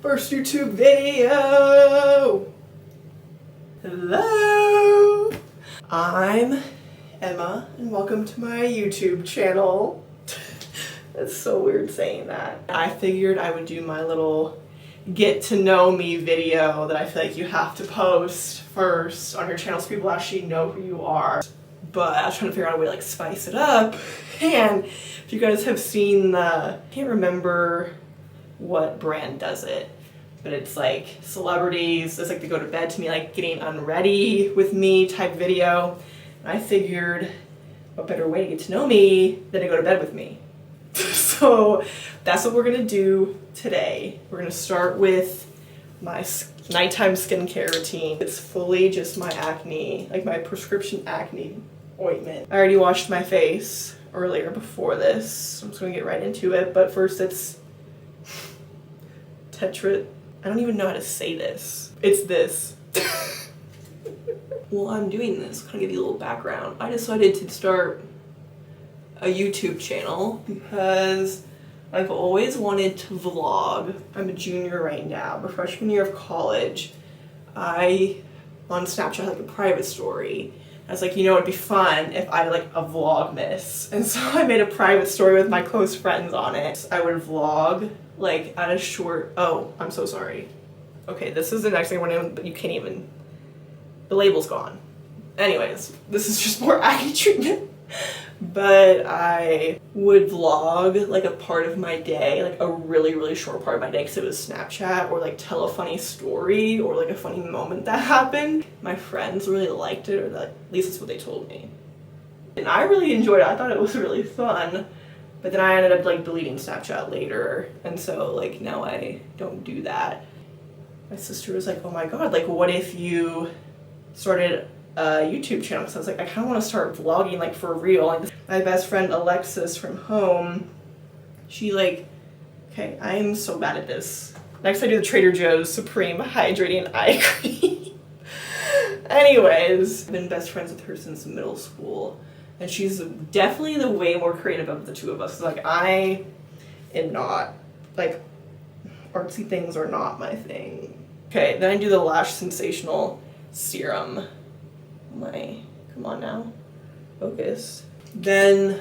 First YouTube video! Hello! I'm Emma and welcome to my YouTube channel. That's so weird saying that. I figured I would do my little get to know me video that I feel like you have to post first on your channel so people actually know who you are. But I was trying to figure out a way to like spice it up. And if you guys have seen I can't remember what brand does it, but it's like celebrities, it's like they go to bed to me, like getting unready with me type video. And I figured what better way to get to know me than to go to bed with me. So that's what we're gonna do today. We're gonna start with my nighttime skincare routine. It's fully just my acne, like my prescription acne ointment. I already washed my face earlier before this, so I'm just gonna get right into it. But first it's Tetra, I don't even know how to say this. It's this. While I'm doing this, kind of give you a little background. I decided to start a YouTube channel because I've always wanted to vlog. I'm a junior right now, but freshman year of college, on Snapchat, like a private story. I was like, you know, it'd be fun if I did like a Vlogmas. And so I made a private story with my close friends on it. I would vlog like at a short, oh, I'm so sorry. Okay, this is the next thing we're doing, but you can't even, the label's gone. Anyways, this is just more acne treatment. But I would vlog like a part of my day, like a really, really short part of my day because it was Snapchat, or like tell a funny story or like a funny moment that happened. My friends really liked it, or at least that's what they told me. And I really enjoyed it. I thought it was really fun. But then I ended up like deleting Snapchat later. And so like now I don't do that. My sister was like, oh my God, like what if you started a YouTube channel? Because I was like, I kind of want to start vlogging like for real. Like my best friend Alexis from home, she like, okay, I am so bad at this. Next I do the Trader Joe's Supreme Hydrating Eye Cream. Anyways, I've been best friends with her since middle school. And she's definitely the way more creative of the two of us. Like I am not, like artsy things are not my thing. Okay, then I do the Lash Sensational Serum. Come on now, focus. Then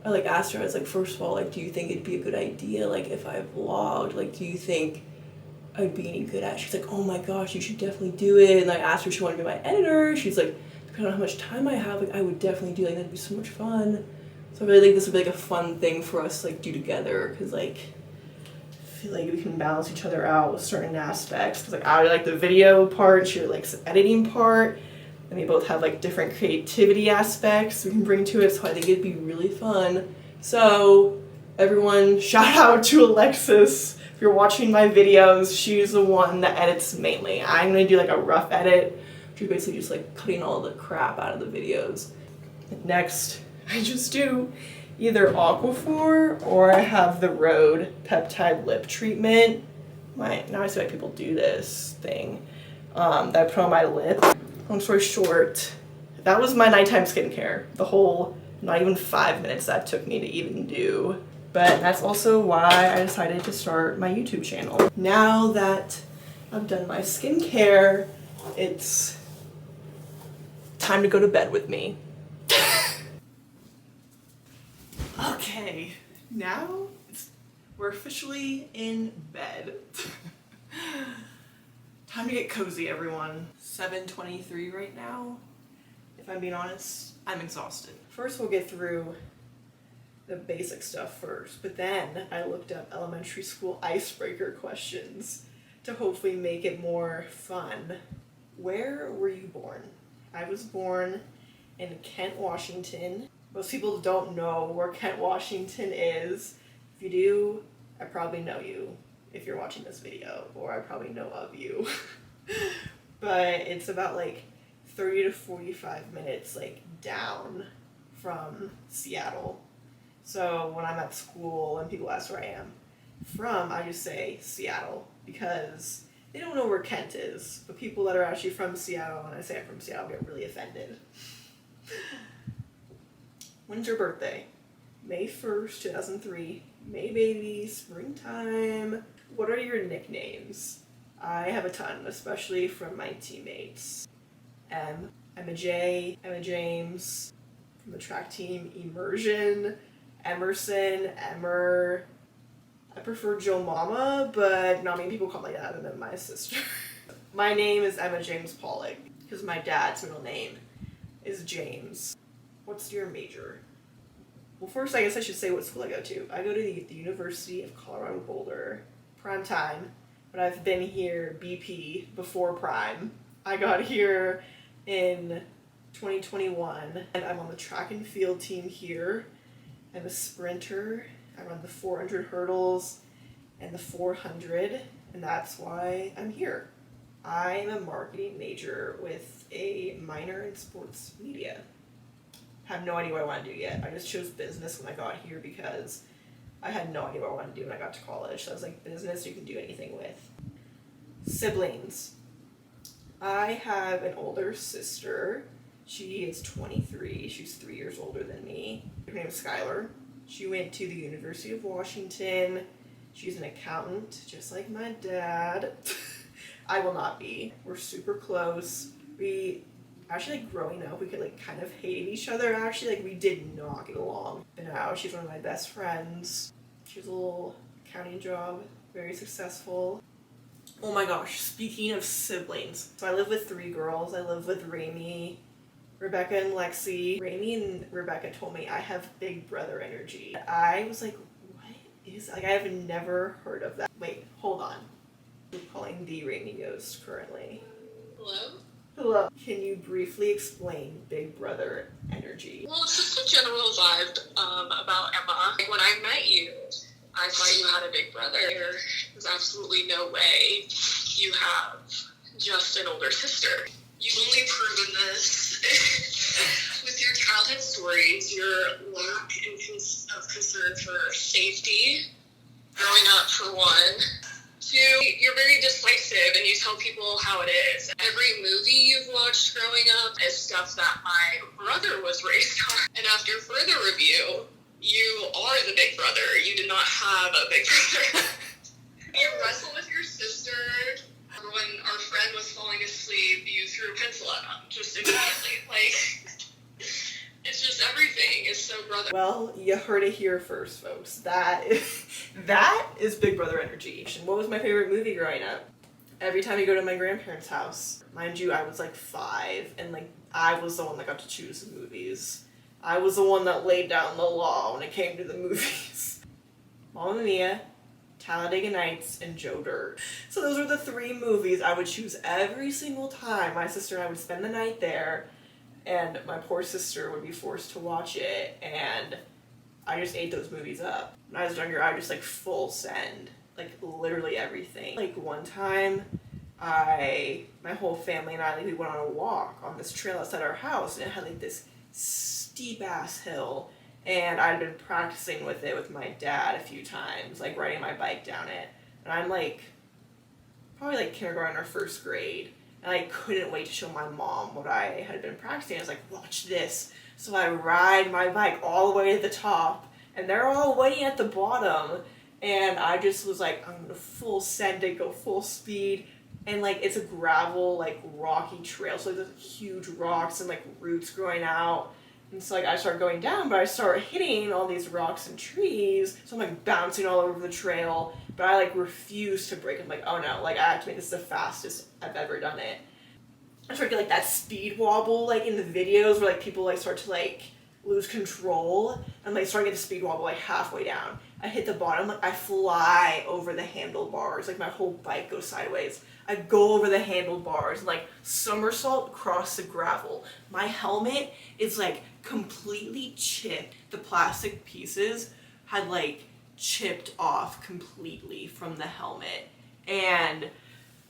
I like asked her, I was like, first of all, like, do you think it'd be a good idea, like if I vlogged, like do you think I'd be any good at it? She's like, oh my gosh, you should definitely do it. And I asked her if she wanted to be my editor. She's like, depending on how much time I have, like I would definitely do, like that'd be so much fun. So I really think this would be like a fun thing for us to like do together, because like I feel like we can balance each other out with certain aspects. Because like I like the video part, she likes the editing part, and we both have like different creativity aspects we can bring to it. So I think it'd be really fun. So everyone, shout out to Alexis. If you're watching my videos, she's the one that edits mainly. I'm gonna do like a rough edit, which is basically just like cutting all the crap out of the videos. Next, I just do either Aquaphor or I have the Rhode Peptide Lip Treatment. Now I see why people do this thing that I put on my lip. Long story short, that was my nighttime skincare. The whole, not even 5 minutes that took me to even do. But that's also why I decided to start my YouTube channel. Now that I've done my skincare, it's time to go to bed with me. Okay, now we're officially in bed. Time to get cozy, everyone. 7:23 right now. If I'm being honest, I'm exhausted. First we'll get through the basic stuff first, but then I looked up elementary school icebreaker questions to hopefully make it more fun. Where were you born? I was born in Kent, Washington. Most people don't know where Kent, Washington is. If you do, I probably know you if you're watching this video, or I probably know of you. But it's about like 30 to 45 minutes like down from Seattle. So when I'm at school and people ask where I am from, I just say Seattle because they don't know where Kent is. But people that are actually from Seattle, when I say I'm from Seattle, get really offended. When's your birthday? May 1st, 2003. May baby, springtime. What are your nicknames? I have a ton, especially from my teammates. Emma J, Emma James, from the track team, Immersion, Emerson, Emmer. I prefer Joe Mama, but not many people call me that, and then my sister. My name is Emma James Pollock, because my dad's middle name is James. What's your major? Well, first I guess I should say what school I go to. I go to the University of Colorado Boulder, prime time, but I've been here BP before prime. I got here in 2021, and I'm on the track and field team here. I'm a sprinter. I run the 400 hurdles and the 400, and that's why I'm here. I'm a marketing major with a minor in sports media. Have no idea what I want to do yet. I just chose business when I got here because I had no idea what I wanted to do when I got to college. So I was like, business you can do anything with. Siblings. I have an older sister. She is 23. She's 3 years older than me. Her name is Skylar. She went to the University of Washington. She's an accountant, just like my dad. I will not be. We're super close. We actually, like, growing up, we could, like, kind of hate each other, actually. Like, we did not get along. But now she's one of my best friends. She has a little accounting job, very successful. Oh my gosh, speaking of siblings. So I live with 3 girls. I live with Raimi, Rebecca, and Lexi. Raimi and Rebecca told me I have big brother energy. I was like, what is, like, I have never heard of that. Wait, hold on. I'm calling the Raimi ghost currently. Hello? Hello. Can you briefly explain big brother energy? Well, it's just a general vibe about Emma. Like, when I met you, I thought you had a big brother. There's absolutely no way you have just an older sister. You've only proven this with your childhood stories, your lack of concern for safety, growing up for one. 2, you're very decisive and you tell people how it is. Every movie you've watched growing up is stuff that my brother was raised on. And after further review, you are the big brother. You did not have a big brother. You wrestle with your sister. When our friend was falling asleep, you threw a pencil at him just immediately. Like, it's just everything is so brother. Well, you heard it here first, folks. That is big brother energy. What was my favorite movie growing up? Every time you go to my grandparents' house, mind you, I was like 5, and like I was the one that got to choose the movies. I was the one that laid down the law when it came to the movies. Mamma Mia, Talladega Nights, and Joe Dirt. So those were the 3 movies I would choose every single time. My sister and I would spend the night there, and my poor sister would be forced to watch it, and I just ate those movies up. When I was younger, I would just like full send, like literally everything. Like one time, my whole family and I, like, we went on a walk on this trail outside our house, and it had like this steep ass hill, and I'd been practicing with it with my dad a few times, like riding my bike down it. And I'm like, probably like kindergarten or 1st grade. And I couldn't wait to show my mom what I had been practicing. I was like, watch this. So I ride my bike all the way to the top, and they're all waiting at the bottom. And I just was like, I'm gonna full send it, go full speed. And like, it's a gravel, like rocky trail. So like, there's huge rocks and like roots growing out. And so like, I start going down, but I start hitting all these rocks and trees. So I'm like bouncing all over the trail. But I like refuse to break. I'm like, oh no, like I have to make this the fastest I've ever done it. I start to get like that speed wobble like in the videos where like people like start to like lose control. And like start to get the speed wobble like halfway down. I hit the bottom, like I fly over the handlebars, like my whole bike goes sideways. I go over the handlebars and like somersault across the gravel. My helmet is like completely chipped. The plastic pieces had like chipped off completely from the helmet, and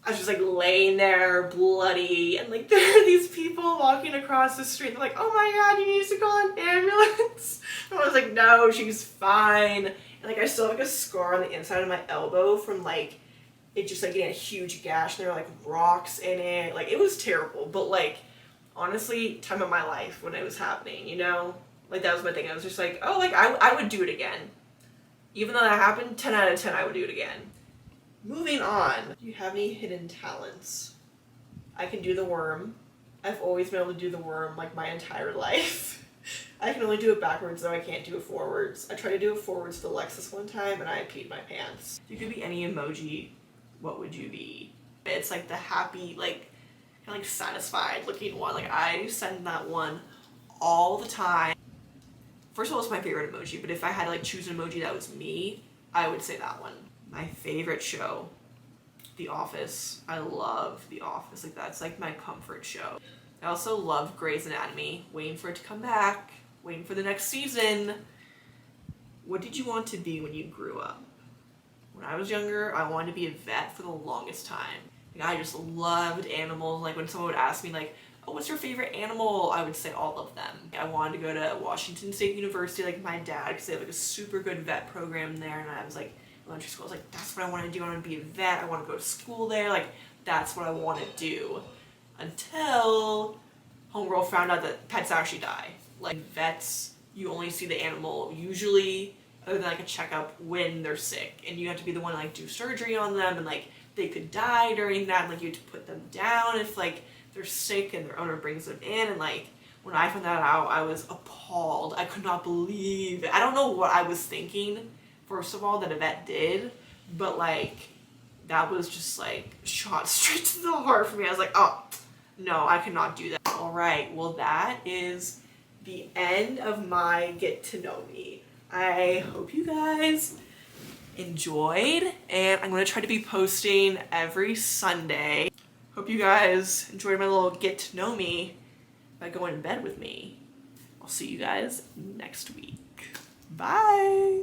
I was just like laying there bloody, and like there are these people walking across the street. They're like, oh my god, you need to call an ambulance. And I was like, no, she's fine. And like I still have like a scar on the inside of my elbow from like it just like getting a huge gash, and there were like rocks in it. Like it was terrible, but like honestly, time of my life when it was happening, you know? Like that was my thing. I was just like, oh, like I would do it again. Even though that happened, 10 out of 10, I would do it again. Moving on. Do you have any hidden talents? I can do the worm. I've always been able to do the worm like my entire life. I can only do it backwards though, I can't do it forwards. I tried to do it forwards to Alexis one time and I peed my pants. If you could be any emoji, what would you be? It's like the happy, like, kind of like satisfied looking one. Like I send that one all the time. First of all, it's my favorite emoji, but if I had to like choose an emoji that was me, I would say that one. My favorite show, The Office. I love The Office. Like that's like my comfort show. I also love Grey's Anatomy. Waiting for it to come back. Waiting for the next season. What did you want to be when you grew up? When I was younger, I wanted to be a vet for the longest time. Like, I just loved animals. Like when someone would ask me like, oh, what's your favorite animal? I would say all of them. I wanted to go to Washington State University like my dad because they have like a super good vet program there, and I was like, elementary school, I was like, that's what I want to do. I want to be a vet. I want to go to school there. Like, that's what I want to do. Until homegirl found out that pets actually die. Like, vets, you only see the animal usually, other than like a checkup, when they're sick. And you have to be the one to like do surgery on them, and like they could die during that, and like you have to put them down if like they're sick and their owner brings them in. And like when I found that out, I was appalled. I could not believe it. I don't know what I was thinking, first of all, that a vet did, but like that was just like shot straight to the heart for me. I was like, oh no, I cannot do that. All right, well that is the end of my get to know me. I hope you guys enjoyed, and I'm gonna try to be posting every Sunday. Hope you guys enjoyed my little get to know me by going to bed with me. I'll see you guys next week. Bye.